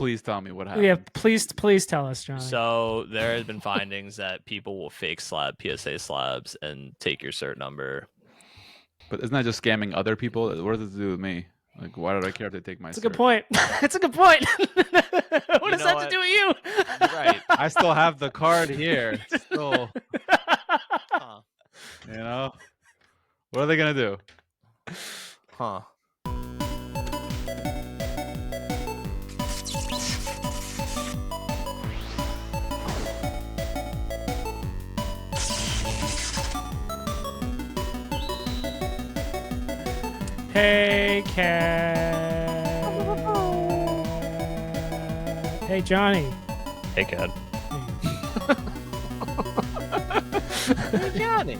please tell me what happened. Yeah, please tell us, Johnny. So there has been findings that people will fake slab PSA slabs and take your cert number. But isn't that just scamming other people? What does it do with me? Like, why did I care if they take my? It's a good point. It's a good point. What does that have to do with you? You're right. I still have the card here. It's still, Huh. you know, what are they gonna do? Huh. Hey, Cat. Hey, Johnny. Hey, Cad. Hey, Johnny.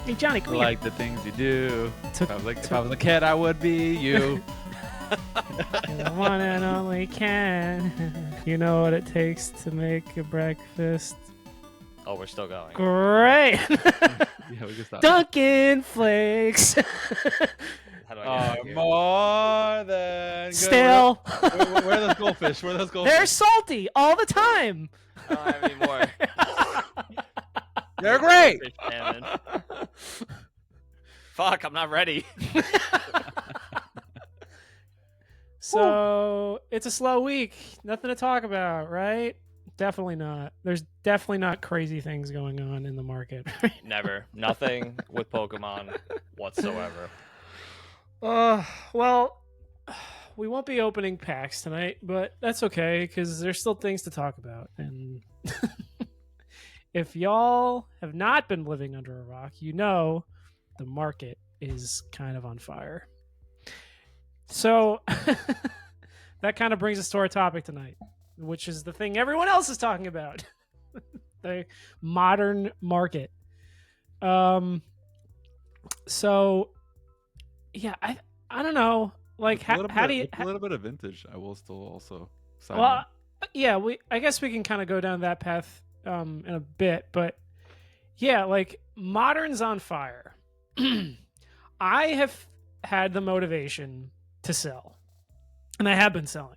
Hey, Johnny, come here. Like the things you do. Took- If I was a kid, I would be you. The one and only Ken. You know what it takes to make a breakfast. Oh, we're still going. Great. Yeah, we can stop. Dunkin' Flakes. How do I get out of here? More than good. Stale. Where are those goldfish? Where are those goldfish? They're salty all the time. I don't have any more. They're great. Fish salmon. Fuck, I'm not ready. So it's a slow week. Nothing to talk about, right? Definitely not. There's definitely not crazy things going on in the market. Never. Nothing with Pokemon whatsoever. Well, we won't be opening packs tonight, but that's okay because there's still things to talk about. And if y'all have not been living under a rock, you know the market is kind of on fire. So that kind of brings us to our topic tonight, which is the thing everyone else is talking about. The modern market. So yeah, I don't know. Like how do you a little bit of vintage? I will still also. Well, yeah, I guess we can kind of go down that path in a bit, but yeah, like modern's on fire. I have had the motivation to sell, and I have been selling.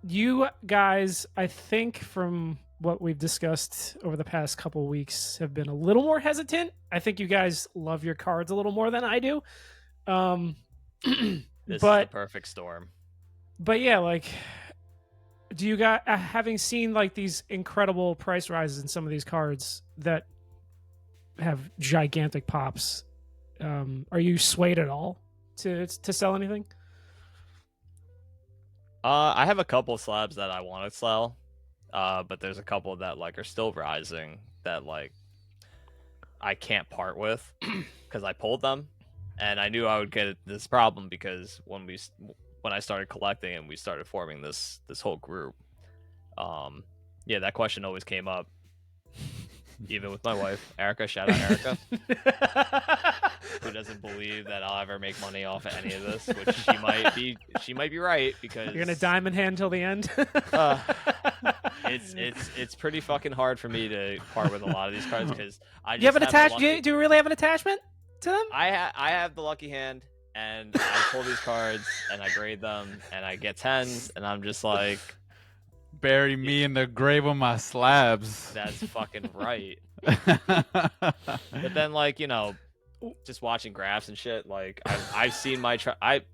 You guys, I think from what we've discussed over the past couple weeks, have been a little more hesitant. I think you guys love your cards a little more than I do. This is the perfect storm. But yeah, like, do you guys, having seen like these incredible price rises in some of these cards that have gigantic pops, are you swayed at all to sell anything? I have a couple slabs that I want to sell, but there's a couple that like are still rising that like I can't part with because I pulled them, and I knew I would get this problem because when I started collecting and we started forming this whole group, yeah, that question always came up. Even with my wife, Erica, shout out Erica, who doesn't believe that I'll ever make money off of any of this, which she might be right because You're gonna diamond hand till the end. It's pretty fucking hard for me to part with a lot of these cards because I just you have an attachment. Do you really have an attachment to them? I have the lucky hand, and I pull these cards and I grade them and I get 10s, and I'm just like, bury me in the grave of my slabs. that's fucking right. But then, like, you know, just watching graphs and shit, like I've seen my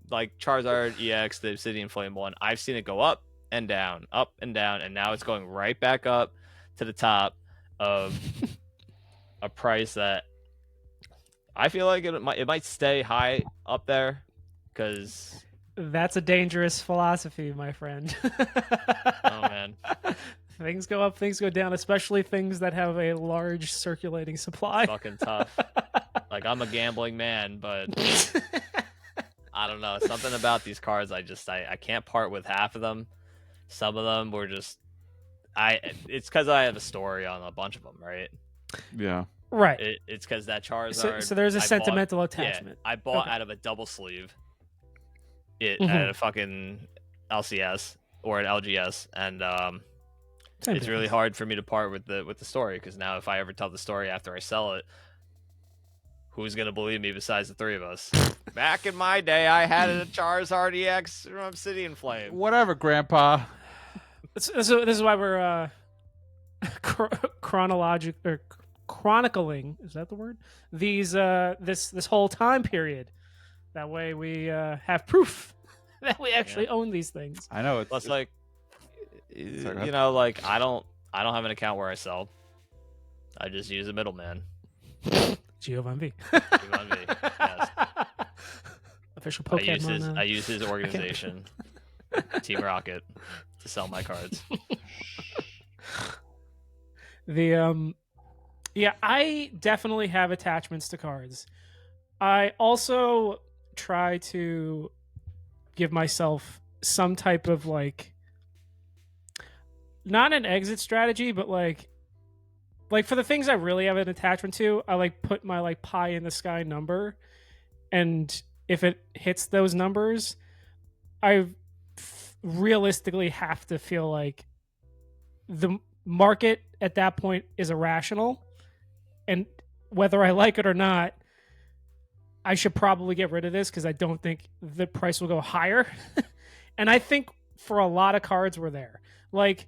like Charizard EX, the Obsidian Flame one, I've seen it go up and down, and now it's going right back up to the top of a price that I feel like it might stay high up there because that's a dangerous philosophy, my friend. Oh man. Things go up, things go down, especially things that have a large circulating supply. It's fucking tough. Like, I'm a gambling man, but I don't know. Something about these cards, I can't part with half of them. Some of them were just it's because I have a story on a bunch of them, right? Yeah. Right. It's because that Charizard. So there's a sentimental attachment. Yeah, I bought out of a double sleeve. At a fucking LCS or an LGS, and it's really hard for me to part with the story because now if I ever tell the story after I sell it, who's gonna believe me besides the three of us? Back in my day, I had a Charizard EX from Obsidian Flame. Whatever, Grandpa. This is why we're chronicling. Is that the word? These this whole time period. That way we have proof that we actually own these things. I know it's Plus, like, Sorry, go ahead. you know, like I don't have an account where I sell. I just use a middleman. Giovanni. Giovanni, yes. Official I use his poKADmon. I use his organization, Team Rocket, to sell my cards. Yeah, I definitely have attachments to cards. I also try to give myself some type of like not an exit strategy, but like for the things I really have an attachment to, I like put my like pie in the sky number, and if it hits those numbers, I realistically have to feel like the market at that point is irrational, and whether I like it or not, I should probably get rid of this because I don't think the price will go higher. And I think for a lot of cards we're there. Like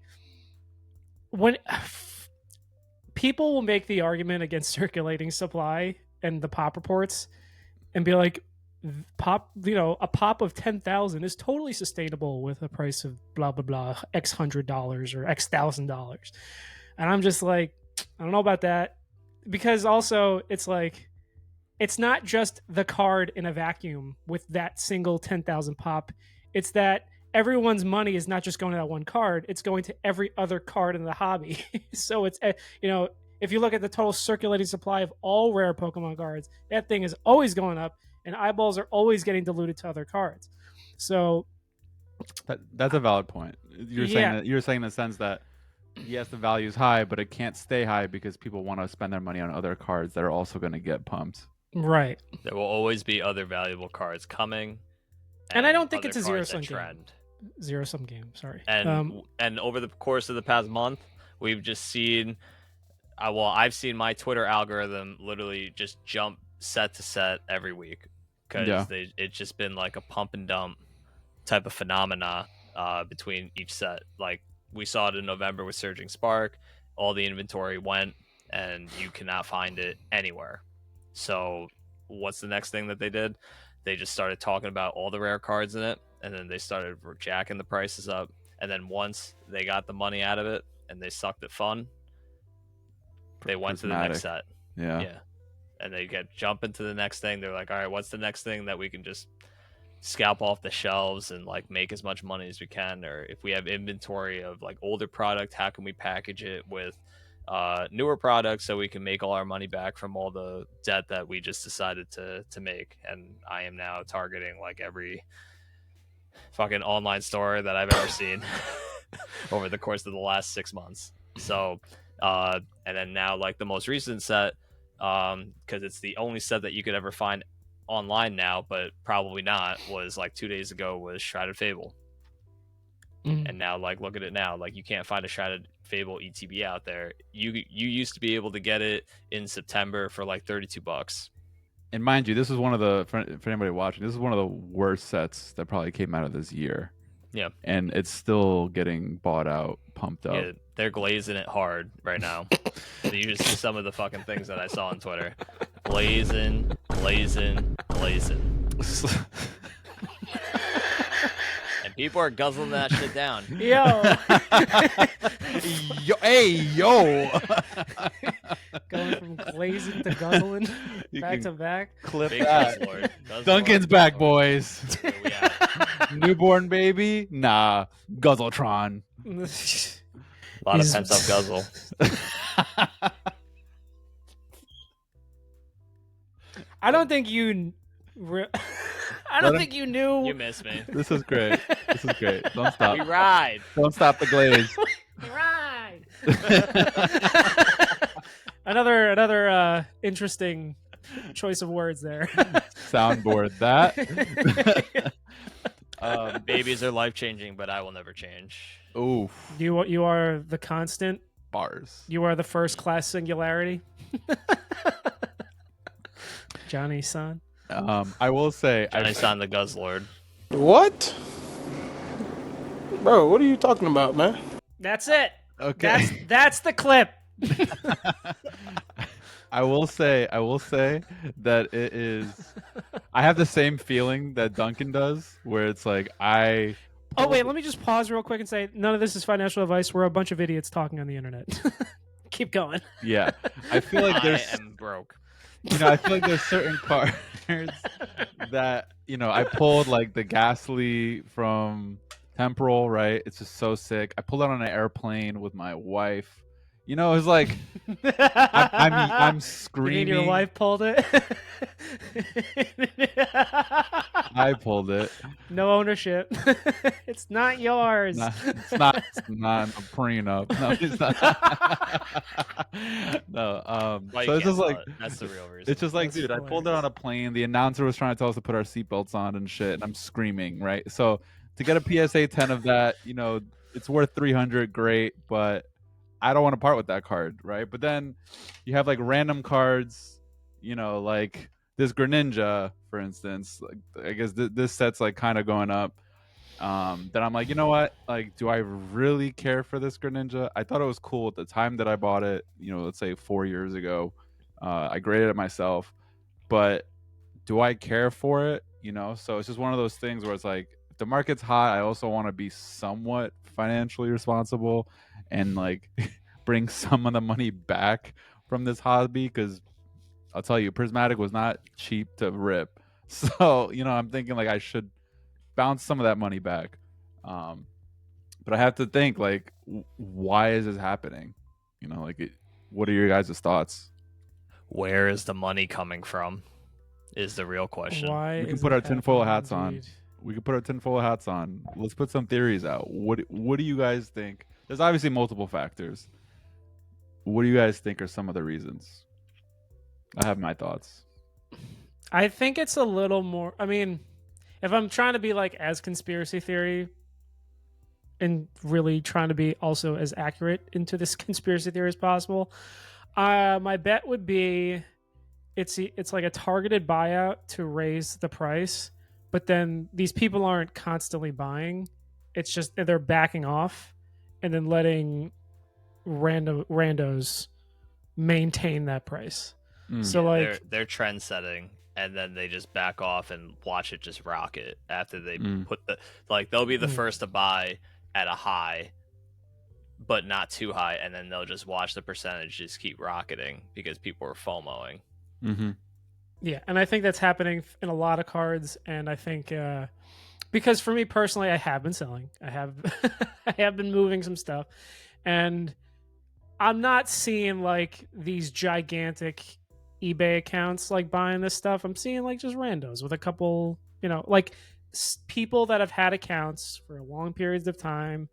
when people will make the argument against circulating supply and the pop reports and be like, a pop of 10,000 is totally sustainable with a price of blah blah blah X $100 or X $1,000. And I'm just like, I don't know about that, because also it's like, it's not just the card in a vacuum with that single 10,000 pop. It's that everyone's money is not just going to that one card, it's going to every other card in the hobby. So it's, if you look at the total circulating supply of all rare Pokemon cards, that thing is always going up, and eyeballs are always getting diluted to other cards. So that's a valid point. You're saying in the sense that yes, the value is high, but it can't stay high because people want to spend their money on other cards that are also going to get pumped. Right. There will always be other valuable cards coming, and I don't think it's a other zero-sum cards that game. trend. Zero-sum game. Sorry. And over the course of the past month, we've just seen. I've seen my Twitter algorithm literally just jump set to set every week because it's just been like a pump and dump type of phenomena between each set. Like we saw it in November with Surging Spark, all the inventory went, and you cannot find it anywhere. So what's the next thing that they did? They just started talking about all the rare cards in it, and then they started jacking the prices up. And then once they got the money out of it and they sucked it fun, they went to the next set. Yeah. And they jump into the next thing. They're like, all right, what's the next thing that we can just scalp off the shelves and like make as much money as we can? Or if we have inventory of like older product, how can we package it with newer products so we can make all our money back from all the debt that we just decided to make? And I am now targeting like every fucking online store that I've ever seen over the course of the last 6 months. So and then now like the most recent set, because it's the only set that you could ever find online now, but probably not, was like 2 days ago, was Shrouded Fable. And now like look at it now, like you can't find a Shrouded Fable ETB out there. You used to be able to get it in September for like $32. And mind you, this is one of the, for anybody watching, this is one of the worst sets that probably came out of this year. Yeah. And it's still getting bought out, pumped up. Yeah, they're glazing it hard right now. So you just see some of the fucking things that I saw on Twitter. Glazing. And people are guzzling that shit down. Yo. Yo. Going from glazing to guzzling back to back. Clip Big that. Guzzlord. Duncan's back, boys. Where we at? Newborn baby? Nah. Guzzletron. A lot of pent up guzzle. I don't think you. I don't think you knew. You miss me. This is great. Don't stop. We ride. Don't stop the glaze. Right. another interesting choice of words there. Soundboard that. Babies are life changing, but I will never change. Oof. You are the constant. Bars. You are the first class singularity. Johnny-san. I will say, Johnny-san the Guzzlord. What? Bro, what are you talking about, man? That's it. Okay. That's the clip. I will say that it is. I have the same feeling that Duncan does, where it's like Oh wait, let me just pause real quick and say none of this is financial advice. We're a bunch of idiots talking on the internet. Keep going. Yeah, I feel like I am broke. I feel like there's certain cards that I pulled like the Ghastly from Temporal, right? It's just so sick. I pulled it on an airplane with my wife. It was like I'm screaming. You mean your wife pulled it? I pulled it. No ownership. It's not yours. It's not a prenup. No, it's not. No. So it's just like that's the real reason. It's just like, That's dude, hilarious. I pulled it on a plane. The announcer was trying to tell us to put our seatbelts on and shit, and I'm screaming, right? So to get a PSA 10 of that, it's worth 300, great, but I don't want to part with that card, right? But then you have like random cards, like this Greninja, for instance. Like, I guess this set's like kind of going up. Then I'm like, you know what? Like, do I really care for this Greninja? I thought it was cool at the time that I bought it. Let's say 4 years ago. I graded it myself, but do I care for it? So it's just one of those things where it's like, if the market's hot, I also want to be somewhat financially responsible and like bring some of the money back from this hobby, because I'll tell you, Prismatic was not cheap to rip. So I'm thinking like I should bounce some of that money back, but I have to think like, why is this happening? What are your guys' thoughts? Where is the money coming from? Is the real question. Why We can is put it our tinfoil hats happening, on. dude? We can put our tinfoil hats on. Let's put some theories out. What do you guys think? There's obviously multiple factors. What do you guys think are some of the reasons? I have my thoughts. I think it's a little more. I mean, if I'm trying to be like as conspiracy theory and really trying to be also as accurate into this conspiracy theory as possible, my bet would be it's like a targeted buyout to raise the price, but then these people aren't constantly buying. It's just they're backing off and then letting randos maintain that price. So like they're trend setting, and then they just back off and watch it just rocket after they put they'll be the first to buy at a high, but not too high, and then they'll just watch the percentage just keep rocketing because people are FOMOing. Mm-hmm. Yeah, and I think that's happening in a lot of cards, and I think because for me personally, I have been selling. I have I have been moving some stuff, and I'm not seeing like these gigantic eBay accounts like buying this stuff. I'm seeing like just randos with a couple, like people that have had accounts for long periods of time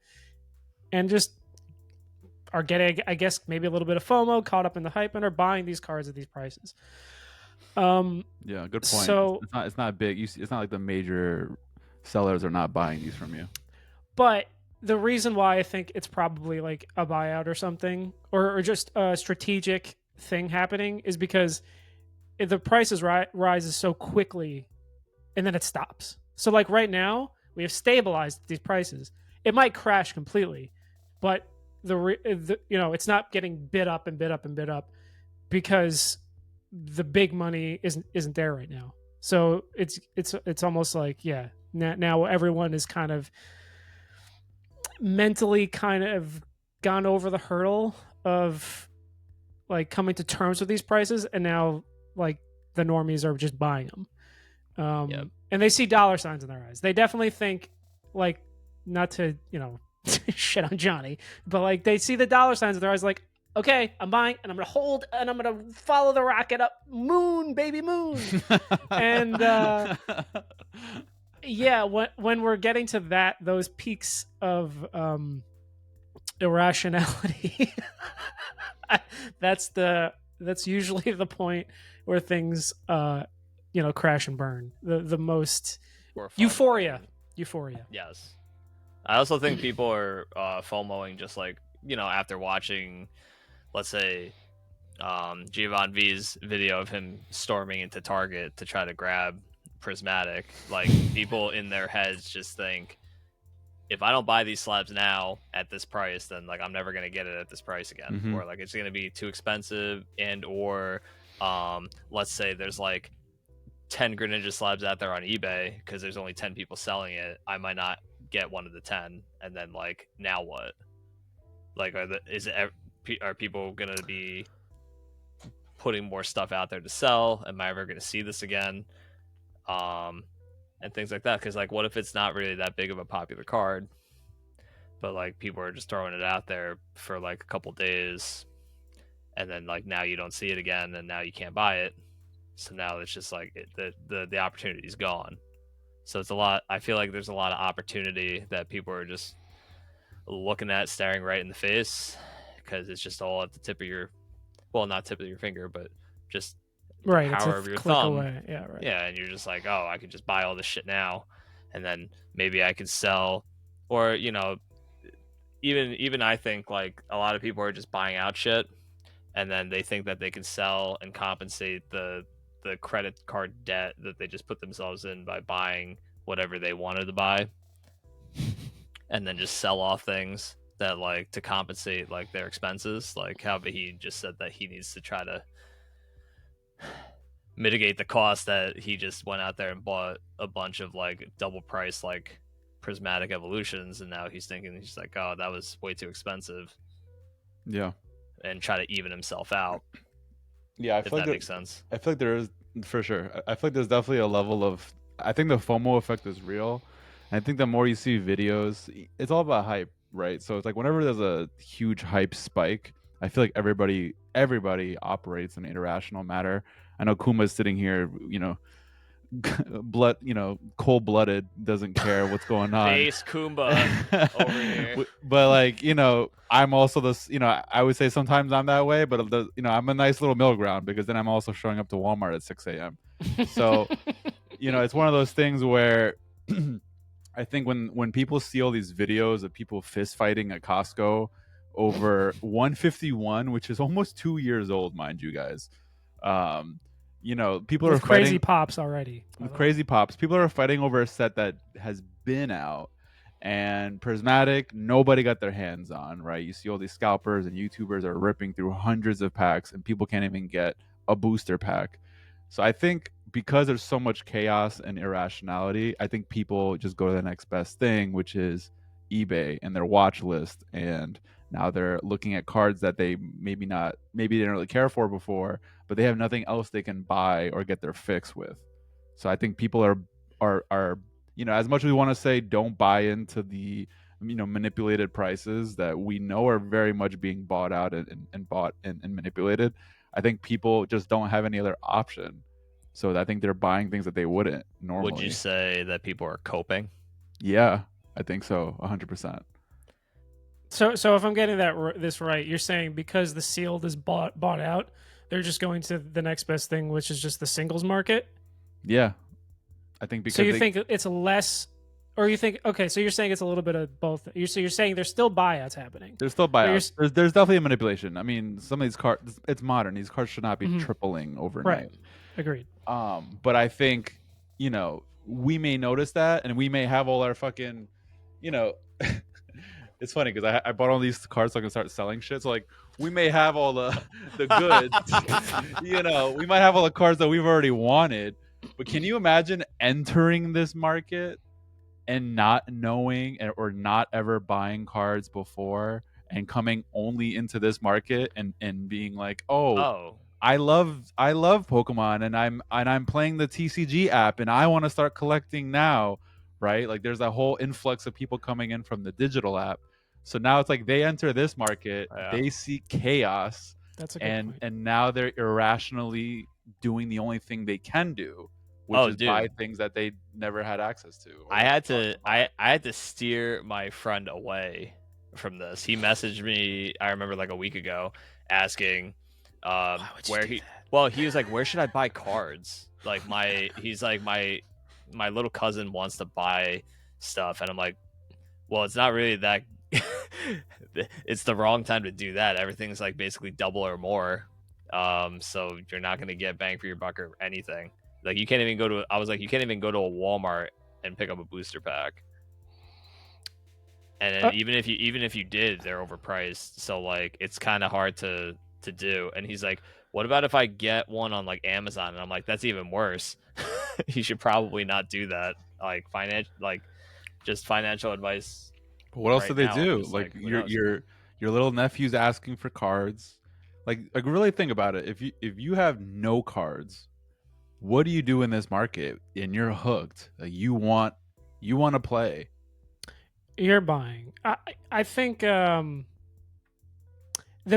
and just are getting, I guess, maybe a little bit of FOMO, caught up in the hype, and are buying these cards at these prices. Yeah, good point. So it's not big. It's not like the major sellers are not buying these from you. But the reason why I think it's probably like a buyout or something, or just a strategic thing happening, is because if the prices rises so quickly and then it stops. So like right now we have stabilized these prices. It might crash completely, but it's not getting bid up and bid up and bid up because the big money isn't there right now. So it's almost like, yeah, now everyone is kind of mentally kind of gone over the hurdle of like coming to terms with these prices, and now like the normies are just buying them. And they see dollar signs in their eyes. They definitely think, like, not to shit on Johnny, but like they see the dollar signs in their eyes, like, okay, I'm buying and I'm gonna hold and I'm gonna follow the rocket up, moon, baby moon. And yeah, when we're getting to those peaks of irrationality, that's usually the point where things crash and burn. The most euphoria. Yes. I also think people are FOMOing just like, after watching, let's say, Giovanni V's video of him storming into Target to try to grab Prismatic. Like, people in their heads just think, if I don't buy these slabs now at this price, then like I'm never gonna get it at this price again, Mhm. or like it's gonna be too expensive, and or let's say there's like 10 Greninja slabs out there on eBay because there's only 10 people selling it. I might not get one of the 10, and then like now what? Like, are people gonna be putting more stuff out there to sell? Am I ever gonna see this again? And things like that. Because like, what if it's not really that big of a popular card, but like people are just throwing it out there for like a couple days, and then like now you don't see it again, and now you can't buy it. So now it's just like the opportunity's gone. So it's a lot. I feel like there's a lot of opportunity that people are just looking at, staring right in the face, because it's just all at the tip of your, well, not tip of your finger, but just Right, power it's of a your click thumb. away. Yeah, right. Yeah, and you're just like, oh, I could just buy all this shit now, and then maybe I could sell, or you know, even I think like a lot of people are just buying out shit, and then they think that they can sell and compensate the credit card debt that they just put themselves in by buying whatever they wanted to buy, and then just sell off things that like to compensate like their expenses. Like how he just said that he needs to try to mitigate the cost that he just went out there and bought a bunch of like double price like prismatic evolutions, and now he's thinking, he's like, oh, that was way too expensive, Yeah. and try to even himself out. Yeah, I If feel that like makes sense. I feel like there is, for sure. I feel like there's definitely a level of. I think the FOMO effect is real. And I think the more you see videos, it's all about hype, right? So it's like whenever there's a huge hype spike, I feel like everybody operates in an irrational manner. I know Kuma's sitting here, cold blooded, doesn't care what's going on. Face Kumba over here. But like, I'm also this, I would say sometimes I'm that way, but I'm a nice little middle ground, because then I'm also showing up to Walmart at 6 a.m. So, it's one of those things where I think when people see all these videos of people fist fighting at Costco over 151, which is almost 2 years old, mind you guys. People With are crazy fighting pops already. with crazy pops. People are fighting over a set that has been out, and Prismatic, nobody got their hands on, right? You see all these scalpers and YouTubers are ripping through hundreds of packs, and people can't even get a booster pack. So I think because there's so much chaos and irrationality, I think people just go to the next best thing, which is eBay and their watch list. And now they're looking at cards that maybe they didn't really care for before, but they have nothing else they can buy or get their fix with. So I think people are as much as we want to say don't buy into the manipulated prices that we know are very much being bought out and bought and manipulated. I think people just don't have any other option. So I think they're buying things that they wouldn't normally. Would you say that people are coping? Yeah, I think so, 100%. So if I'm getting this right, you're saying because the sealed is bought out, they're just going to the next best thing, which is just the singles market. Yeah, I think because so you think it's less, or you think so you're saying it's a little bit of both. You're saying there's still buyouts happening. There's still buyouts. There's definitely a manipulation. I mean, some of these cards, it's modern. These cards should not be tripling overnight. Right. Agreed. But I think we may notice that, and we may have all our fucking, it's funny because I bought all these cards so I can start selling shit. So like we may have all the goods, we might have all the cards that we've already wanted. But can you imagine entering this market and not knowing or not ever buying cards before and coming only into this market and being like, oh. I love Pokemon and I'm playing the TCG app and I want to start collecting now, right? Like there's a whole influx of people coming in from the digital app. So now it's like they enter this market, they see chaos, that's a good point. And now they're irrationally doing the only thing they can do, which is buy things that they never had access to. I had to steer my friend away from this. He messaged me, I remember like a week ago, asking where he was like, where should I buy cards? Like he's like my little cousin wants to buy stuff, and I'm like, well, it's not really that it's the wrong time to do that. Everything's like basically double or more, So you're not gonna get bang for your buck or anything. Like you can't even go to. I was like, you can't even go to a Walmart and pick up a booster pack. And then even if you did, they're overpriced. So like it's kind of hard to do. And he's like, what about if I get one on like Amazon? And I'm like, that's even worse. You should probably not do that. Like just financial advice. But what else right do they now, I'm do? just Like who knows? your little nephew's asking for cards. Like really think about it. If you have no cards, what do you do in this market? And you're hooked. Like you want to play. You're buying. I think the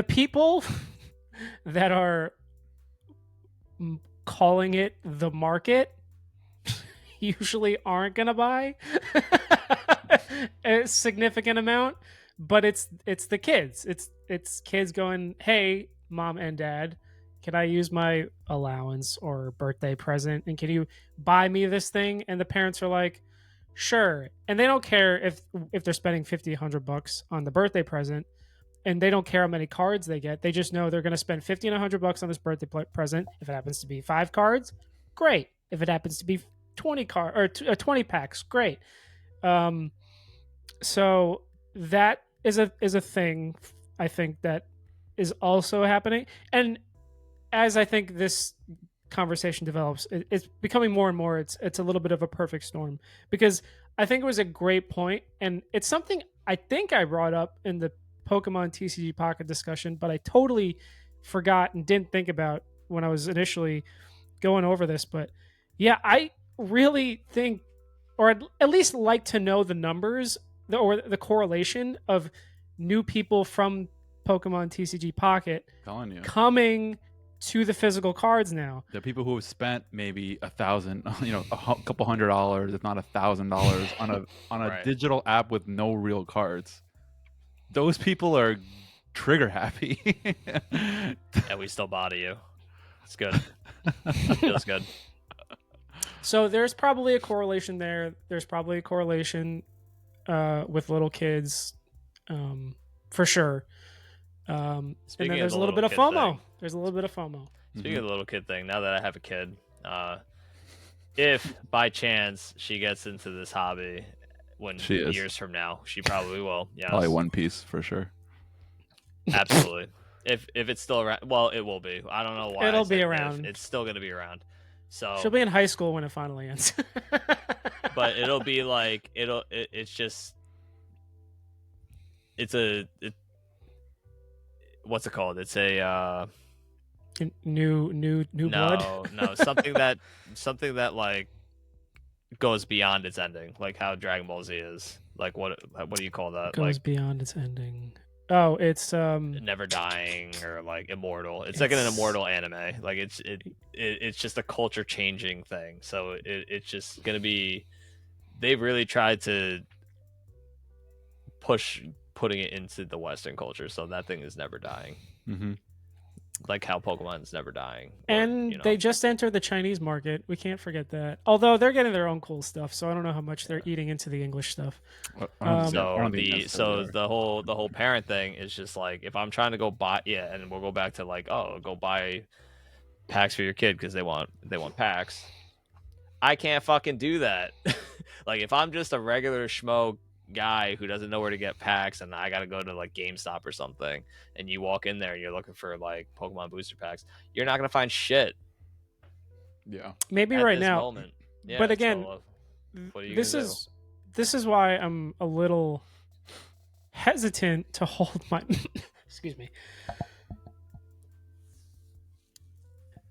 people that are calling it the market usually aren't gonna buy a significant amount, but it's the kids. It's kids going, "Hey, mom and dad, can I use my allowance or birthday present? And can you buy me this thing?" And the parents are like, "Sure." And they don't care if they're spending 50, $100 on the birthday present, and they don't care how many cards they get. They just know they're going to spend 50 and $100 on this birthday present. If it happens to be 5 cards, great. If it happens to be 20 packs, great. So that is a thing, I think, that is also happening. And as I think this conversation develops, it's becoming more and more. It's a little bit of a perfect storm, because I think it was a great point, and it's something I think I brought up in the Pokemon TCG Pocket discussion, but I totally forgot and didn't think about when I was initially going over this. But yeah, I really think, or I'd at least like to know the numbers or the correlation of new people from Pokemon TCG Pocket telling you. coming to the physical cards now. The people who have spent maybe $1,000, a couple $100, if not $1,000 on a Right. digital app with no real cards. Those people are trigger happy. And we still body you. It's good. Feels good. So there's probably a correlation there. There's probably a correlation with little kids, for sure. And then there's a little bit of FOMO. There's a little bit of FOMO. Speaking of the little kid thing, now that I have a kid, if by chance she gets into this hobby years from now, she probably will. Yes. Probably One Piece for sure. Absolutely. If it's still around, well, it will be. I don't know why. It'll be around. It's still going to be around. So she'll be in high school when it finally ends. But it'll be like what's it called? It's a new blood. No, something that like goes beyond its ending, like how Dragon Ball Z is. Like what do you call that? Goes beyond its ending. Oh, it's never dying or like immortal. It's like an immortal anime. Like it's just a culture changing thing. So it's just gonna be. They've really tried to push putting it into the Western culture, so that thing is never dying. Mm-hmm. Like how Pokemon's never dying. And they just entered the Chinese market. We can't forget that. Although they're getting their own cool stuff, so I don't know how much they're eating into the English stuff. So the whole parent thing is just like, if I'm trying to go buy, and we'll go back to like, go buy packs for your kid because they want packs. I can't fucking do that. Like if I'm just a regular schmo guy who doesn't know where to get packs and I gotta go to like GameStop or something, and you walk in there and you're looking for like Pokemon booster packs, you're not gonna find shit. Yeah, maybe right now. Moment. Yeah, but again, what are you this is why I'm a little hesitant to hold my excuse me.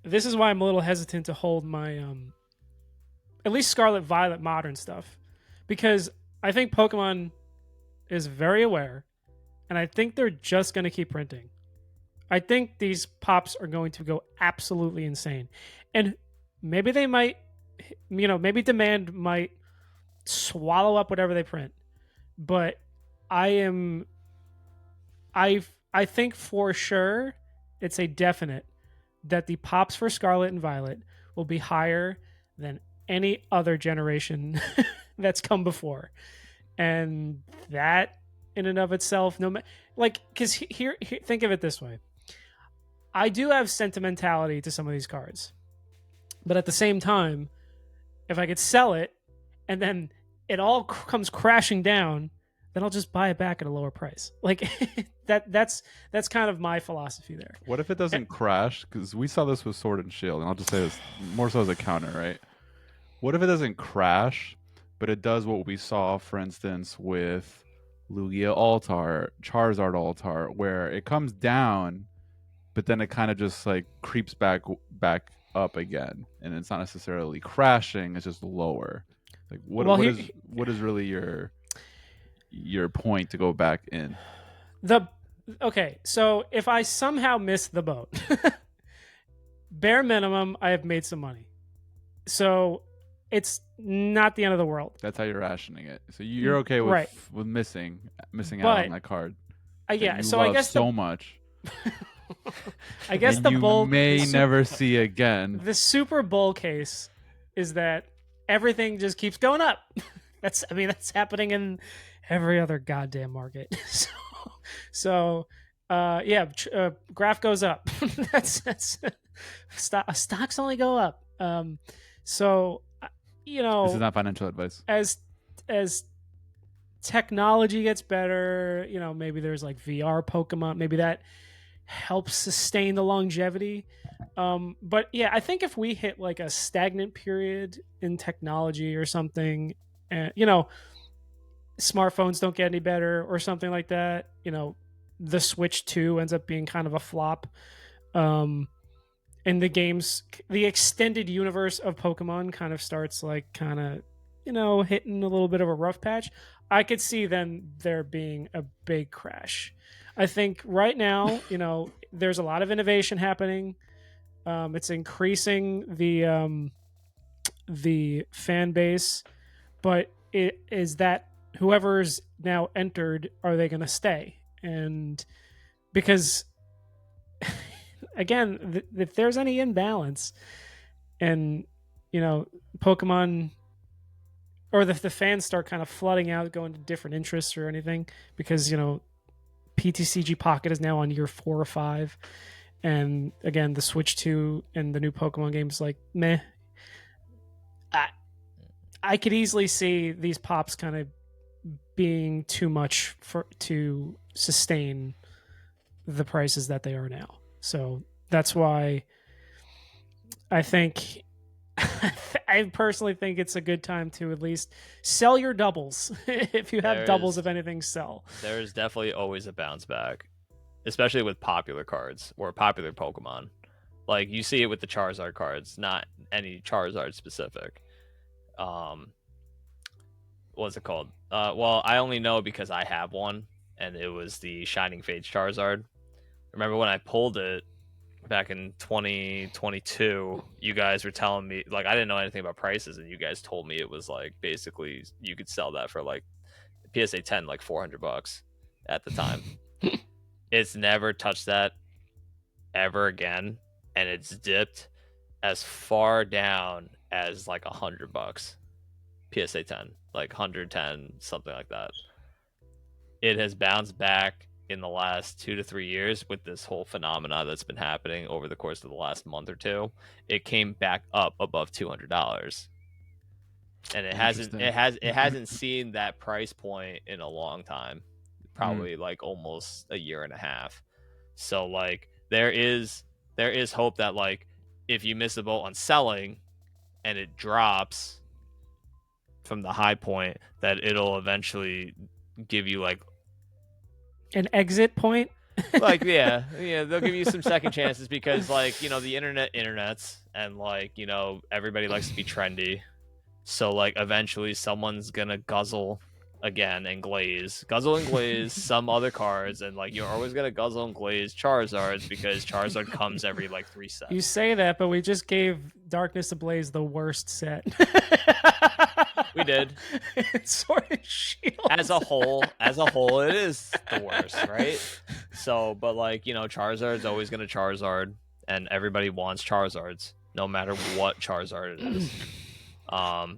This is why I'm a little hesitant to hold my at least Scarlet Violet modern stuff, because I think Pokemon is very aware, and I think they're just going to keep printing. I think these pops are going to go absolutely insane. And maybe they might, maybe demand might swallow up whatever they print. But I think for sure, it's a definite that the pops for Scarlet and Violet will be higher than any other generation that's come before. And that in and of itself, because here think of it this way. I do have sentimentality to some of these cards, but at the same time, if I could sell it and then it all comes crashing down, then I'll just buy it back at a lower price. Like that's kind of my philosophy there. What if it doesn't crash? Because we saw this with Sword and Shield, and I'll just say this more so as a counter, right? What if it doesn't crash, but it does what we saw, for instance, with Lugia Altar, Charizard Altar, where it comes down, but then it kind of just like creeps back up again, and it's not necessarily crashing; it's just lower. Like Well, what is really your point to go back in? Okay, so if I somehow miss the boat, bare minimum, I have made some money. So it's not the end of the world. That's how you're rationing it. So you're okay with Right. with missing out But- on that card. Yeah, that you so I love guess so much. I guess and the you bull may never see again. the Super Bowl case is that everything just keeps going up. That's happening in every other goddamn market. So graph goes up. that's stocks only go up. So This is not financial advice. as technology gets better, maybe there's like VR Pokemon, maybe that helps sustain the longevity. But yeah, I think if we hit like a stagnant period in technology or something, and smartphones don't get any better or something like that, the Switch 2 ends up being kind of a flop. And the extended universe of Pokemon kind of starts like hitting a little bit of a rough patch. I could see then there being a big crash. I think right now, there's a lot of innovation happening. It's increasing the fan base, but it is that whoever's now entered, are they going to stay? And because again, if there's any imbalance, and Pokemon or the fans start kind of flooding out, going to different interests or anything, because PTCG Pocket is now on year 4 or 5, and again the Switch 2 and the new Pokemon games like meh. I could easily see these pops kind of being too much to sustain the prices that they are now. So that's why I think I personally think it's a good time to at least sell your doubles. If you have doubles of anything, sell. There's definitely always a bounce back, especially with popular cards or popular Pokemon. Like you see it with the Charizard cards, not any Charizard specific. What's it called? Well, I only know because I have one, and it was the Shining Fates Charizard. Remember when I pulled it back in 2022, you guys were telling me, like, I didn't know anything about prices, and you guys told me it was like basically you could sell that for like PSA 10 like $400 at the time. It's never touched that ever again, and it's dipped as far down as like $100 PSA 10, like 110, something like that. It has bounced back in the last 2 to 3 years with this whole phenomena that's been happening over the course of the last month or two. It came back up above $200, and it hasn't seen that price point in a long time, probably like almost a year and a half. So like there is hope that like if you miss the boat on selling and it drops from the high point, that it'll eventually give you like an exit point. Like yeah, they'll give you some second chances because like the internets and like everybody likes to be trendy, so like eventually someone's gonna guzzle and glaze some other cards, and like you're always gonna guzzle and glaze Charizards because Charizard comes every like 3 sets. You say that, but we just gave Darkness Ablaze the worst set. We did. Sword and Shield. As a whole, it is the worst, right? So, but like Charizard's always gonna Charizard, and everybody wants Charizards, no matter what Charizard it is.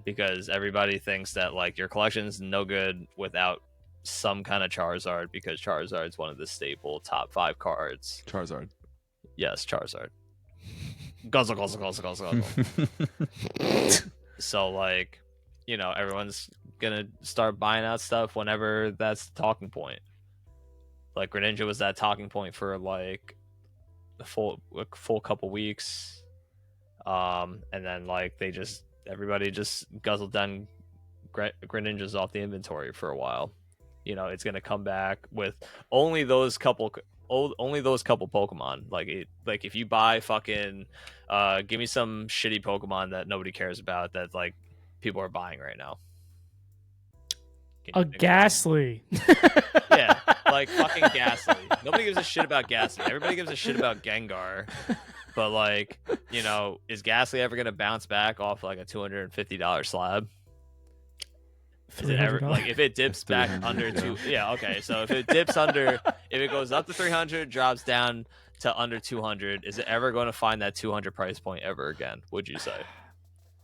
Because everybody thinks that like your collection's no good without some kind of Charizard, because Charizard's one of the staple top 5 cards. Charizard. Yes, Charizard. Guzzle, guzzle, guzzle, guzzle, guzzle. So, like, you know, everyone's gonna start buying out stuff whenever that's the talking point. Like, Greninja was that talking point for, like, a full couple weeks. And then, like, everybody just guzzled down Greninjas off the inventory for a while. You know, it's gonna come back with only those couple Pokemon. Like if you buy fucking, give me some shitty Pokemon that nobody cares about that like people are buying right now. A Ghastly. Yeah, like fucking Ghastly. Nobody gives a shit about Ghastly. Everybody gives a shit about Gengar. But like, you know, is Ghastly ever gonna bounce back off like a $250 slab? Is it ever, like, if it dips back under two? Yeah, okay. So if it dips under, if it goes up to 300, drops down to under 200, is it ever going to find that 200 price point ever again? Would you say?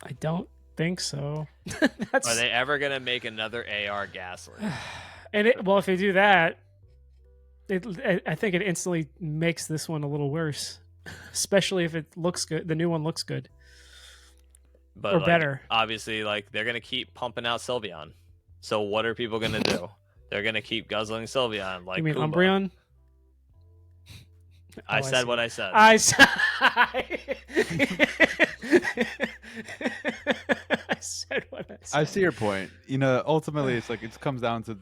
I don't think so. Are they ever going to make another AR Ghastly? And well, if they do that, I think it instantly makes this one a little worse, especially if it looks good. The new one looks good. But or like, better. Obviously, like they're gonna keep pumping out Sylveon. So what are people gonna do? They're gonna keep guzzling Sylveon. Like, you mean Pumbaa. Umbreon? I said what I said. I said what I said. I see your point. You know, ultimately, it's like it comes down to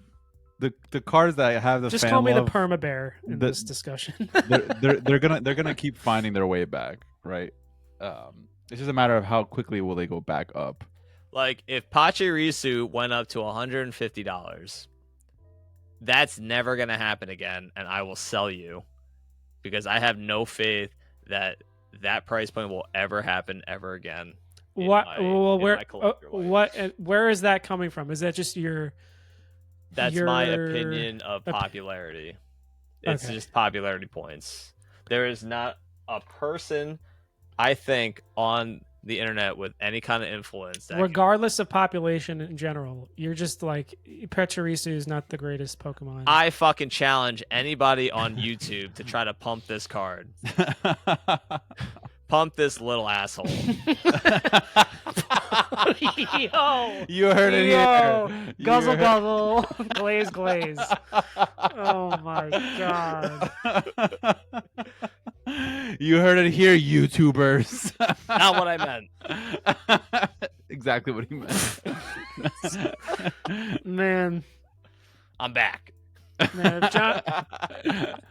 the cards that have the Just fan call me love, the perma bear in this discussion. they're gonna keep finding their way back, right? It's just a matter of how quickly will they go back up. Like if Pachirisu went up to $150, that's never gonna happen again, and I will sell you because I have no faith that that price point will ever happen ever again. What? Where is that coming from? Is that just your? That's my opinion of popularity. It's just popularity points. There is not a person, I think, on the internet with any kind of influence that regardless of population in general, you're just like Pachirisu is not the greatest Pokemon. I fucking challenge anybody on YouTube to try to pump this card. Pump this little asshole. Yo, you heard it here. Guzzle guzzle, glaze glaze. Oh my god. You heard it here, YouTubers. Not what I meant. Exactly what he meant. Man, I'm back. Man,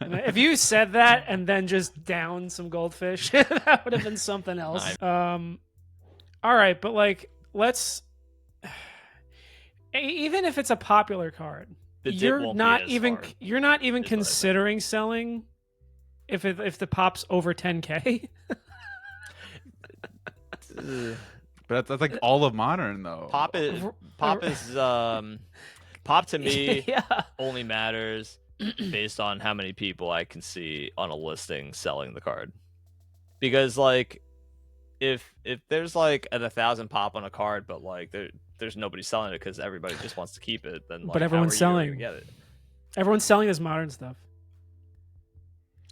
if you said that and then just downed some goldfish, that would have been something else. All right, but like, let's. Even if it's a popular card, you're not even considering selling. If the pop's over 10K. But that's like all of modern though. Pop to me only matters based on how many people I can see on a listing selling the card. Because like if there's like 1,000 pop on a card, but like there's nobody selling it because everybody just wants to keep it, then like, but everyone's selling. Get it? Everyone's selling this modern stuff.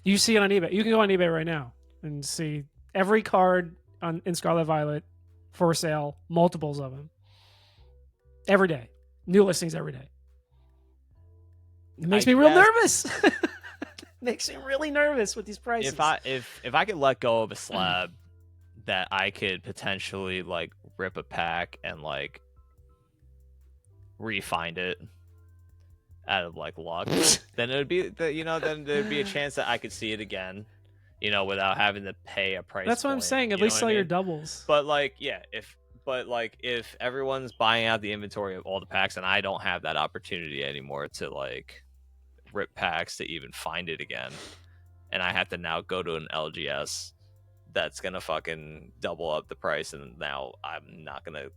You see it on eBay. You can go on eBay right now and see every card in Scarlet Violet for sale, multiples of them. Every day. New listings every day. It makes me real nervous. Makes me really nervous with these prices. If I could let go of a slab that I could potentially like rip a pack and like refind it out of like luck, then it would be then there'd be a chance that I could see it again, without having to pay a price. That's what I'm saying. At least sell your doubles. But like, yeah, if everyone's buying out the inventory of all the packs and I don't have that opportunity anymore to like rip packs to even find it again, and I have to now go to an LGS that's gonna fucking double up the price, and now I'm not gonna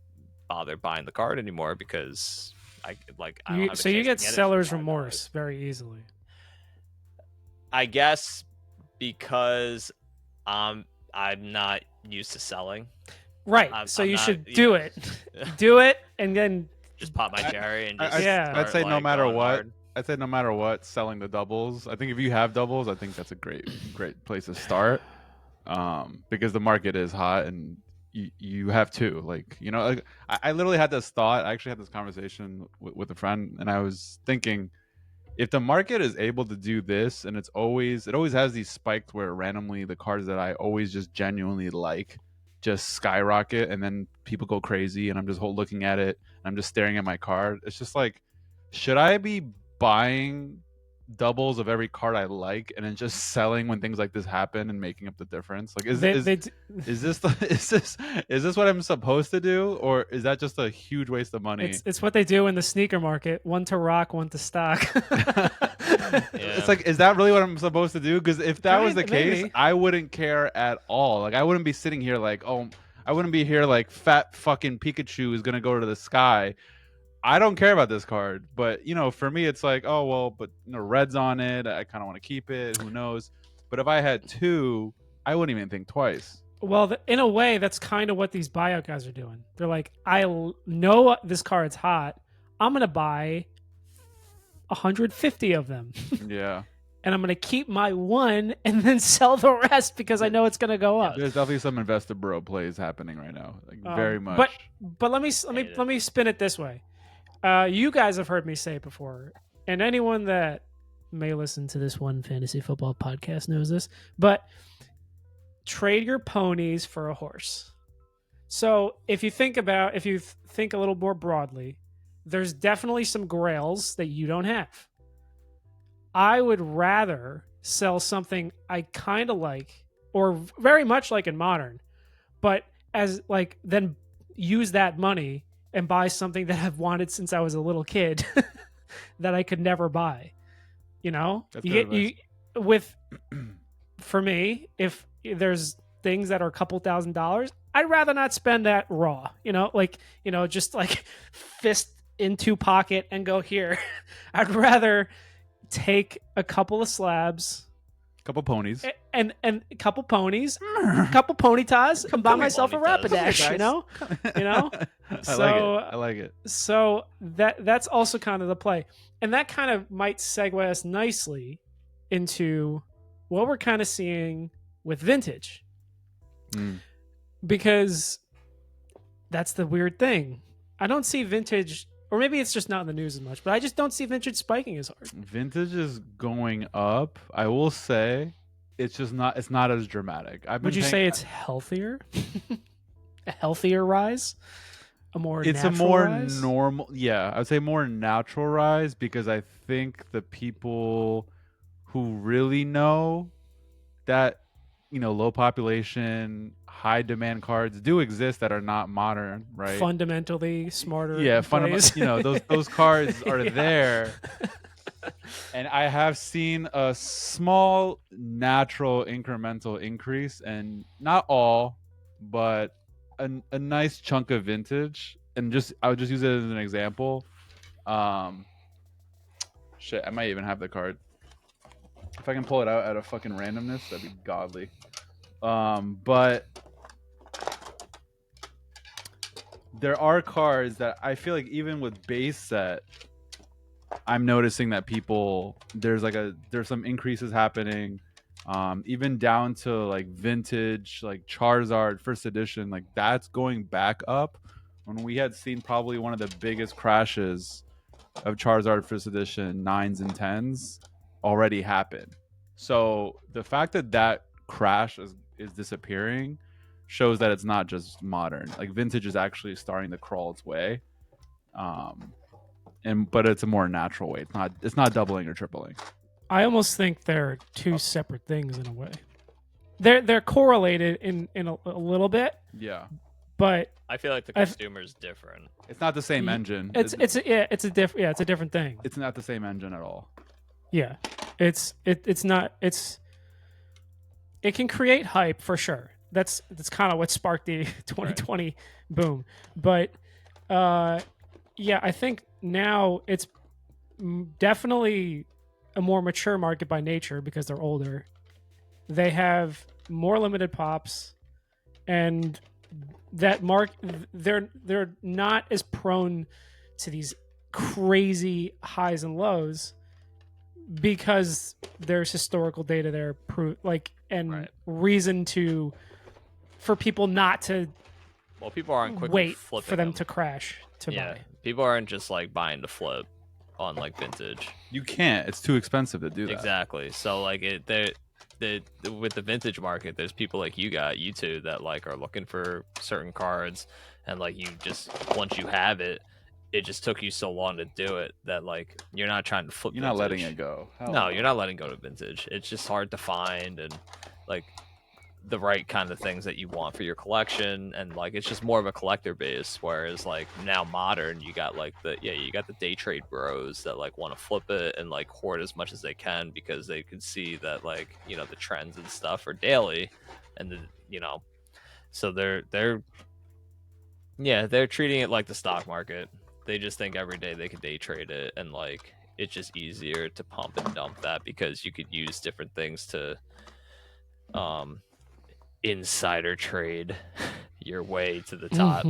bother buying the card anymore because I don't have so you get seller's remorse very easily. I guess because I'm not used to selling. Right. So you should do it. Do it and then just pop my cherry and just I'd say no matter what, I'd say no matter what, selling the doubles. I think if you have doubles, I think that's a great place to start. Because the market is hot and you have two. Like, like, I literally had this thought. I actually had this conversation with a friend, and I was thinking, if the market is able to do this, and it always has these spikes where randomly the cards that I always just genuinely like just skyrocket, and then people go crazy, and I'm just looking at it, and I'm just staring at my card. It's just like, should I be buying doubles of every card I like and then just selling when things like this happen and making up the difference? Like, is this is this what I'm supposed to do, or is that just a huge waste of money? It's what they do in the sneaker market. One to rock, one to stock. It's like, is that really what I'm supposed to do? Because if that was the case, maybe. I wouldn't care at all. Like, I wouldn't be sitting here like, oh, I wouldn't be here like fat fucking Pikachu is gonna go to the sky. I don't care about this card, but for me, it's like, oh well, but red's on it. I kind of want to keep it. Who knows? But if I had two, I wouldn't even think twice. Well, in a way, that's kind of what these buyout guys are doing. They're like, know this card's hot. I'm gonna buy 150 of them. Yeah. And I'm gonna keep my one and then sell the rest because I know it's gonna go up. There's definitely some investor bro plays happening right now, like very much. But let me spin it this way. You guys have heard me say it before, and anyone that may listen to this one fantasy football podcast knows this, but trade your ponies for a horse. So if you think a little more broadly, there's definitely some grails that you don't have. I would rather sell something I kind of like, or very much like in Modern, but then use that money and buy something that I've wanted since I was a little kid that I could never buy. For me, if there's things that are a couple $1,000s, I'd rather not spend that raw. Just like fist into pocket and go here. I'd rather take a couple of slabs, couple ponies, and a couple ponies, a couple ponytas, and buy myself a Rapidash. I like it. So that's also kind of the play, and that kind of might segue us nicely into what we're kind of seeing with vintage, because that's the weird thing. I don't see vintage. Or maybe it's just not in the news as much, but I just don't see vintage spiking as hard. Vintage is going up. I will say it's not as dramatic. Would you say it's healthier? A healthier rise? It's a more rise? Normal. Yeah, I would say more natural rise, because I think the people who really know that low population, high demand cards do exist that are not modern, right? Fundamentally smarter. Yeah, those cards are there. And I have seen a small natural incremental increase, and not all, but a nice chunk of vintage. And I would just use it as an example. Shit, I might even have the card. If I can pull it out at a fucking randomness, that'd be godly. But there are cards that I feel like even with base set, I'm noticing that there's some increases happening. Even down to like vintage, like Charizard first edition, like that's going back up, when we had seen probably one of the biggest crashes of Charizard first edition 9s and 10s already happened. So the fact that crash is disappearing shows that it's not just modern. Like vintage is actually starting to crawl its way, but it's a more natural way. It's not doubling or tripling. I almost think they're two separate things in a way. They're correlated in a little bit. Yeah, but I feel like the consumer's different. It's not the same engine. It's a different thing. It's not the same engine at all. Yeah, it's not. It can create hype for sure. That's kind of what sparked the 2020 boom. But yeah, I think now it's definitely a more mature market by nature because they're older. They have more limited pops, and that they're not as prone to these crazy highs and lows because there's historical data there, and Right. reason for people not to Well, people aren't quickly wait flipping for them to crash to yeah, buy. people aren't just like buying to flip on like vintage. You can't. It's too expensive to do that. Exactly. So like with the vintage market, there's people like you two that like are looking for certain cards, and like you just once you have it, it just took you so long to do it that like you're not trying to flip. You're not letting vintage. it go. Hell No, you're not letting go to vintage. It's just hard to find and like the right kind of things that you want for your collection, and like it's just more of a collector base. Whereas like now modern, you got like you got the day trade bros that like want to flip it and like hoard as much as they can because they can see that like the trends and stuff are daily, and so they're treating it like the stock market. They just think every day they could day trade it, and like it's just easier to pump and dump that because you could use different things to insider trade your way to the top.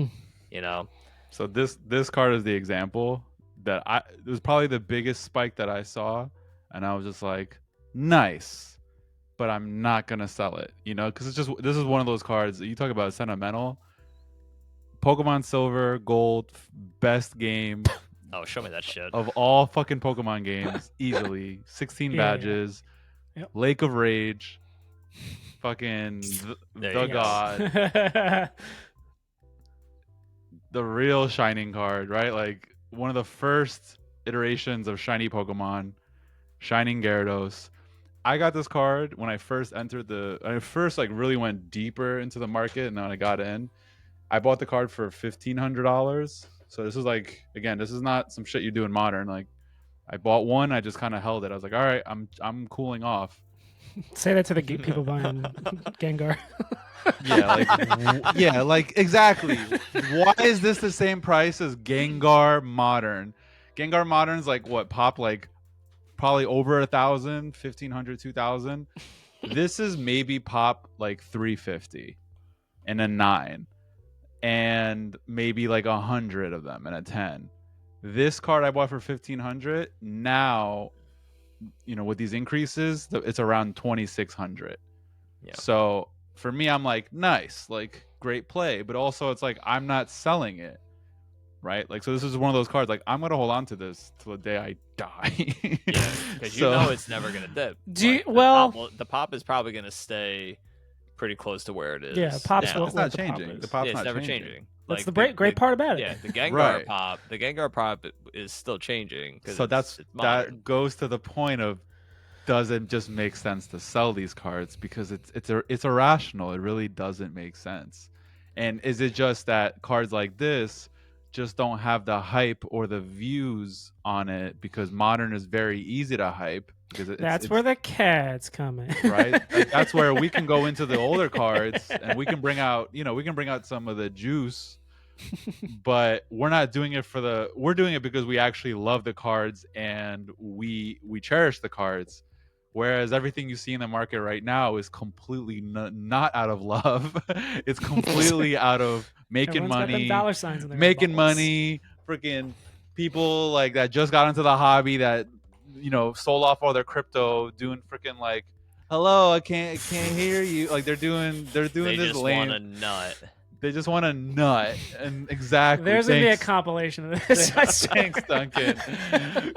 So this card is the example that it was probably the biggest spike that I saw, and I was just like, nice, but I'm not gonna sell it, because this is one of those cards that you talk about sentimental. Pokemon Silver, Gold, best game. Oh, show me that shit. Of all fucking Pokemon games, easily 16 badges, Yep. Lake of Rage, fucking the god, the real shining card, right? Like one of the first iterations of shiny Pokemon, Shining Gyarados. I got this card when I first entered like really went deeper into the market, and then I got in. I bought the card for $1,500. So this is like, again, this is not some shit you do in modern. Like I bought one, I just kind of held it. I was like, all right, I'm cooling off. Say that to the people buying Gengar. Yeah, like exactly. Why is this the same price as Gengar Modern? Gengar Modern's like what, pop like probably over 1,000, 1,500, 2,000. This is maybe pop like 350 and a 9. And maybe like 100 of them and a 10. This card I bought for 1,500. Now, with these increases, it's around 2,600. Yeah. So for me, I'm like, nice, like great play, but also it's like I'm not selling it, right? Like, so this is one of those cards. Like, I'm gonna hold on to this till the day I die. Yeah, because it's never gonna dip. The pop is probably gonna stay pretty close to where it is. Yeah, pop's it's not changing. The pop's not never changing. That's the great part about it. Yeah, the Gengar pop. The Gengar pop is still changing. So that goes to the point of, does it just make sense to sell these cards because it's irrational? It really doesn't make sense. And is it just that cards like this just don't have the hype or the views on it because modern is very easy to hype? Because that's where the KADs come in, right? Like, that's where we can go into the older cards and we can bring out some of the juice, but we're not doing it we're doing it because we actually love the cards and we cherish the cards. Whereas everything you see in the market right now is completely not out of love. It's completely out of making money, dollar signs in their making balls. money, freaking people like that just got into the hobby that sold off all their crypto, doing freaking like, hello, I can't hear you. Like they're doing they this just lame. Want a nut. They just want a nut, and exactly. There's gonna be a compilation of this. Thanks, Duncan.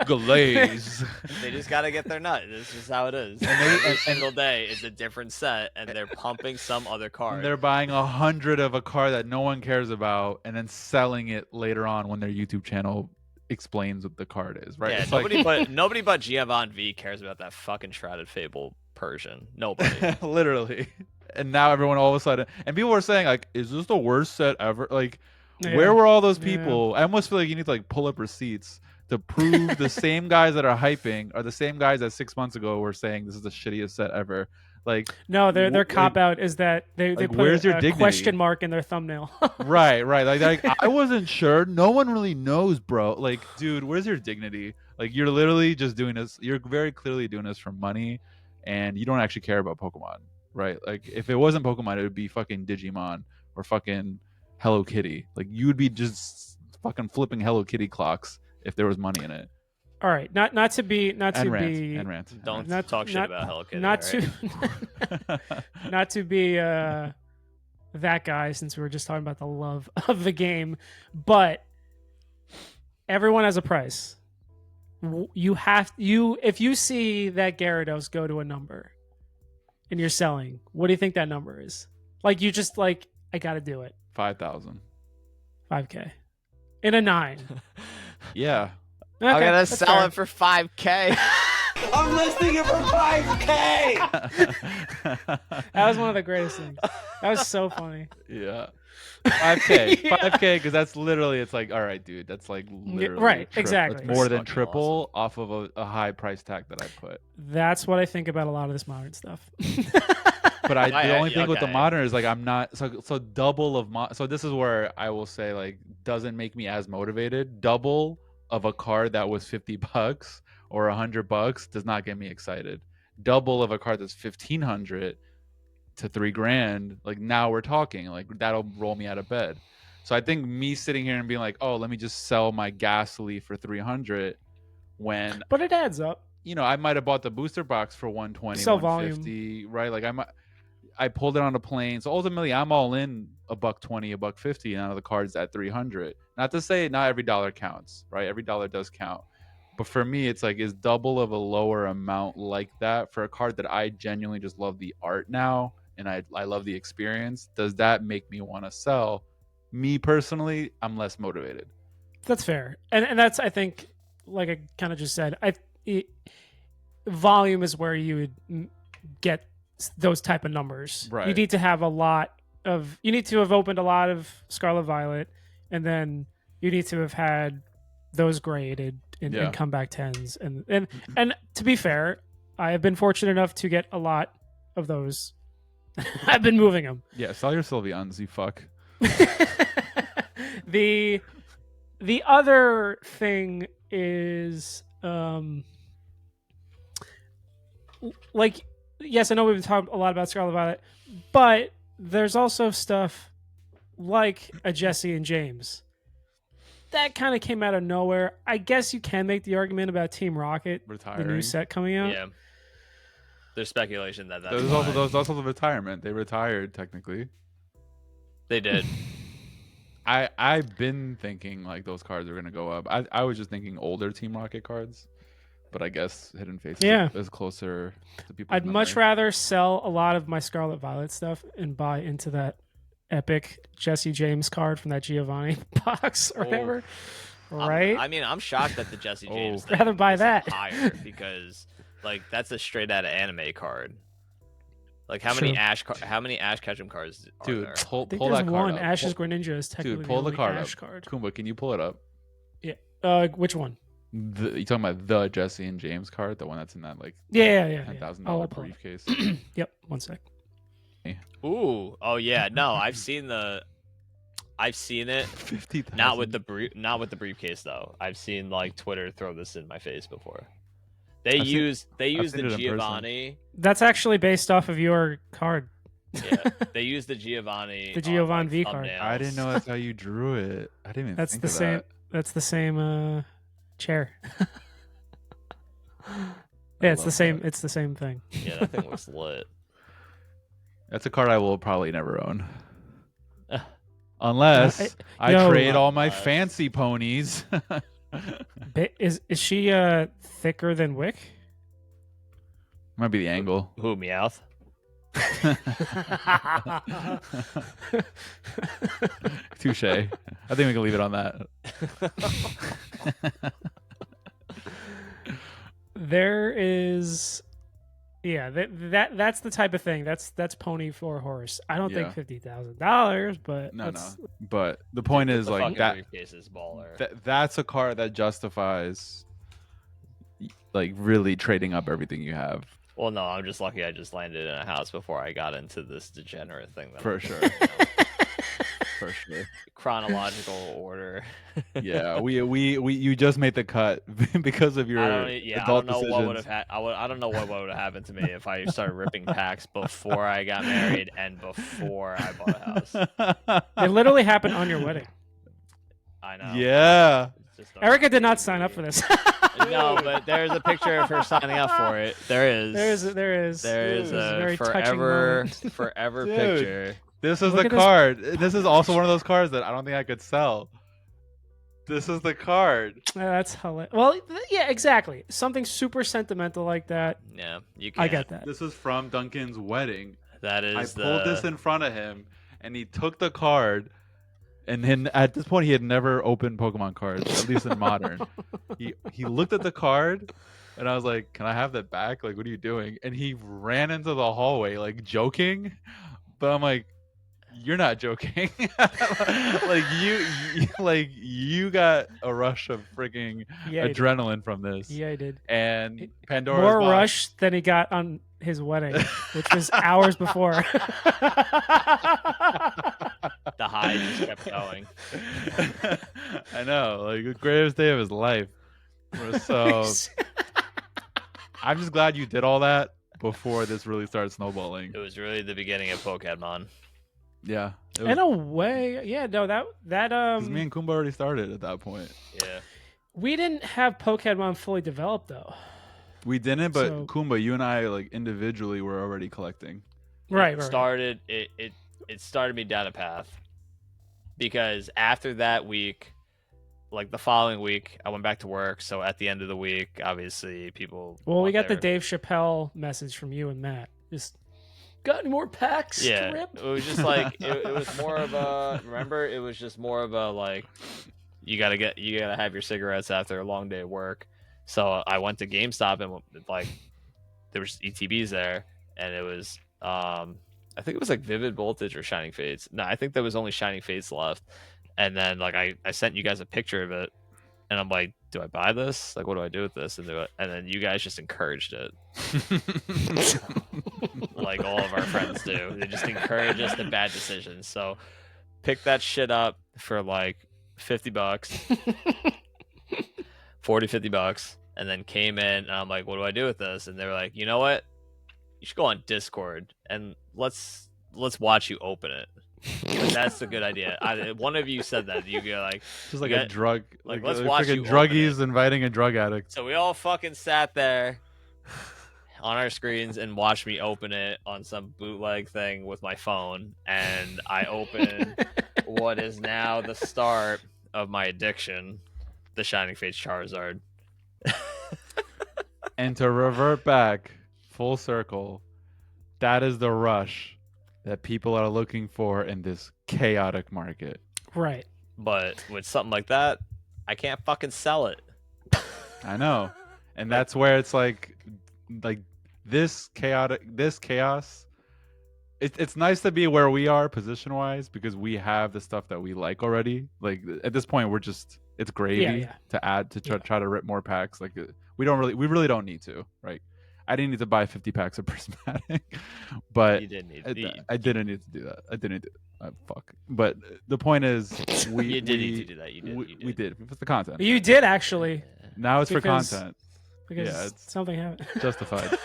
Glaze. They just gotta get their nut. This is how it is. And every single day, it's a different set, and they're pumping some other card. And they're buying 100 of a card that no one cares about, and then selling it later on when their YouTube channel explains what the card is. Right? Yeah, nobody but Giovanni V cares about that fucking Shrouded Fable Persian. Nobody. Literally. And now everyone all of a sudden, and people were saying like, is this the worst set ever? Like, where were all those people? I almost feel like you need to like pull up receipts to prove the same guys that are hyping are the same guys that 6 months ago were saying this is the shittiest set ever. Like, no, their cop out is that they put where's your a dignity? question mark in their thumbnail. right. Like I wasn't sure. No one really knows, bro. Like, dude, where's your dignity? Like, you're literally just doing this. You're very clearly doing this for money, and you don't actually care about Pokemon. Right, like if it wasn't Pokemon, it would be fucking Digimon or fucking Hello Kitty. Like you would be just fucking flipping Hello Kitty clocks if there was money in it. all right, not to be and rant. Don't Not- talk shit not- about Hello Kitty. not alright? to not to be that guy, since we were just talking about the love of the game, but everyone has a price. If you see that Gyarados go to a number and you're selling, what do you think that number is? Like, you just like, I gotta do it. 5,000. 5K in a 9. Yeah. Okay, I'm gonna that's sell fair. it for 5K. I'm listing it for 5K! That was one of the greatest things. That was so funny. Yeah. 5K. Yeah. 5K, because that's literally, it's like, all right, dude, that's like literally right, That's exactly. more than Fucking triple off of a high price tag that I put. That's what I think about a lot of this modern stuff. But the only thing with the okay. modern is like I'm not so double of so this is where I will say like doesn't make me as motivated. Double of a card that was $50 or $100 does not get me excited. Double of a card that's 1,500 to $3,000, like now we're talking, like that'll roll me out of bed. So I think me sitting here and being like, oh, let me just sell my Ghastly for 300 when But it adds up. I might have bought the booster box for 120, Sell 150, right? Like I pulled it on a plane. So ultimately I'm all in $120, $150 out of the cards at 300. Not to say not every dollar counts, right? Every dollar does count. But for me, it's like, is double of a lower amount like that for a card that I genuinely just love the art now and I love the experience? Does that make me want to sell? Me personally, I'm less motivated. That's fair, and that's, I think, like I kind of just said, volume is where you would get those type of numbers. Right. You need to have you need to have opened a lot of Scarlet Violet, and then you need to have had those graded and comeback 10s, and to be fair, I have been fortunate enough to get a lot of those. I've been moving them. Yeah, sell your Sylveons, you fuck. The other thing is like, yes, I know we've been talking a lot about Scarlet Violet, but there's also stuff like a Jesse and James that kind of came out of nowhere. I guess you can make the argument about Team Rocket, Retiring. the new set coming out. Yeah. There's speculation that that's There's why. also the retirement. They retired technically. They did. I've been thinking like those cards are gonna go up. I was just thinking older Team Rocket cards, but I guess Hidden Faces is closer to people. I'd much rather sell a lot of my Scarlet Violet stuff and buy into that epic Jesse James card from that Giovanni box or whatever. Right? I mean, I'm shocked that the Jesse James thing rather buy is that higher because like that's a straight out of anime card. Like how many Ash Ketchum cards are Dude, there? pull I think that there's card one. up. Ash's Greninja is technically Dude, pull the only card Ash up. card. Kumba, can you pull it up? Yeah. Which one? You talking about the Jesse and James card, the one that's in that like Yeah. $10,000 I'll pull it. briefcase? Yep. 1 sec. Ooh, oh yeah, no, I've seen it. 50,000. Not with the briefcase though. I've seen like Twitter throw this in my face before. They use seen the it in person. Giovanni. That's actually based off of your card. Yeah, they use the Giovanni. The Giovanni V card. thumbnails. I didn't know that's how you drew it. I didn't even That's think the of same. that. That's the same chair. Yeah, it's the love same. that. It's the same thing. Yeah, that thing was lit. That's a card I will probably never own. Unless I yo, trade all my unless- fancy ponies. Is she thicker than Wick? Might be the angle. Who, Meowth? Touche. I think we can leave it on that. There is, yeah. That's the type of thing. That's pony for horse. I don't think Yeah. $50,000, but No. that's, But the point is The like fucking that. briefcase is baller. That's a card that justifies like really trading up everything you have. Well, no, I'm just lucky I just landed in a house before I got into this degenerate thing. That For I'm sure. doing, you know, For sure. chronological order. Yeah, you just made the cut because of your I don't adult know what would decisions. have I don't know what would have happened to me if I started ripping packs before I got married and before I bought a house. it literally happened on your wedding. I know. Yeah. It's just Erica did not sign up for this. No, but there's a picture of her signing up for it. There is. There is There's a a very touching forever, moment. forever Dude. picture. This is Look the at this card. This is also one of those cards that I don't think I could sell. This is the card. That's hilarious. Well, yeah, exactly. Something super sentimental like that. Yeah, you I can't. get that. This is from Duncan's wedding. That I is pulled the. this in front of him, and he took the card. And then at this point, he had never opened Pokemon cards, at least in modern. He looked at the card, and I was like, "Can I have that back? Like, what are you doing?" And he ran into the hallway, like joking. But I'm like, "You're not joking. like you got a rush of freaking Yeah, he did. adrenaline from this." Yeah, I did. And Pandora's More box. rush than he got on his wedding, which was hours before. The high just kept going. I know, like the greatest day of his life. So I'm just glad you did all that before this really started snowballing. It was really the beginning of poKADmon. Yeah, it was, In a way, yeah. No, that 'cause me and Kumba already started at that point. Yeah. we didn't have poKADmon fully developed though. We didn't, but So- Kumba, you and I like individually were already collecting. Right, It right. started it started me down a path. Because after that week, like the following week, I went back to work. So at the end of the week, obviously people Well, we want got the their- Dave Chappelle message from you and Matt. Just got any more packs? Yeah, to rip? it was just like it was more of a. Remember, it was just more of a like, you gotta have your cigarettes after a long day of work. So I went to GameStop and like, there was ETBs there, and it was I think it was like Vivid Voltage or Shining Fates. No, I think there was only Shining Fates left. And then like I sent you guys a picture of it, and I'm like, do I buy this? Like, what do I do with this? And then you guys just encouraged it. Like all of our friends do. They just encourage us to bad decisions. So pick that shit up for like $50, 40, $50, and then came in and I'm like, what do I do with this? And they were like, you know what? You should go on Discord and let's watch you open it. Like, that's a good idea. One of you said that. You go like, Just like you a got- drug, like, like let's a watch freaking you open druggies inviting a drug addict. so we all fucking sat there on our screens and watched me open it on some bootleg thing with my phone, and I opened what is now the start of my addiction, the Shining Fates Charizard. And to revert back full circle, that is the rush that people are looking for in this chaotic market. Right. But with something like that, I can't fucking sell it. I know. And that's where it's like this chaos. It's nice to be where we are position wise because we have the stuff that we like already. Like at this point, it's gravy Yeah. to add to try to rip more packs. Like we really don't need to, right? I didn't need to buy 50 packs of prismatic, but You didn't need I didn't need to do that. I didn't do fuck. But the point is, you did need to do that. You did. We did. It's the content. You did actually, Now it's because- for content. because Yeah, it's- something happened. Justified.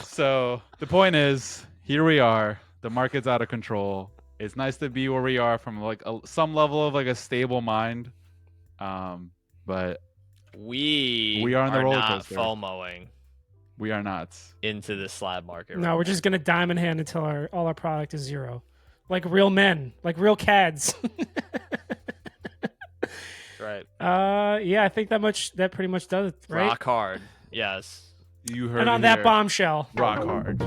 So the point is, here we are. The market's out of control. It's nice to be where we are from like some level of like a stable mind. But We are on the roller not coaster. FOMOing we are not. into the slab market. No, right we're just gonna diamond hand until all our product is zero, like real men, like real KADs. now. Right. Yeah, I think that pretty much does it, right? Rock hard. Yes. You heard And it on that here. bombshell. Rock hard.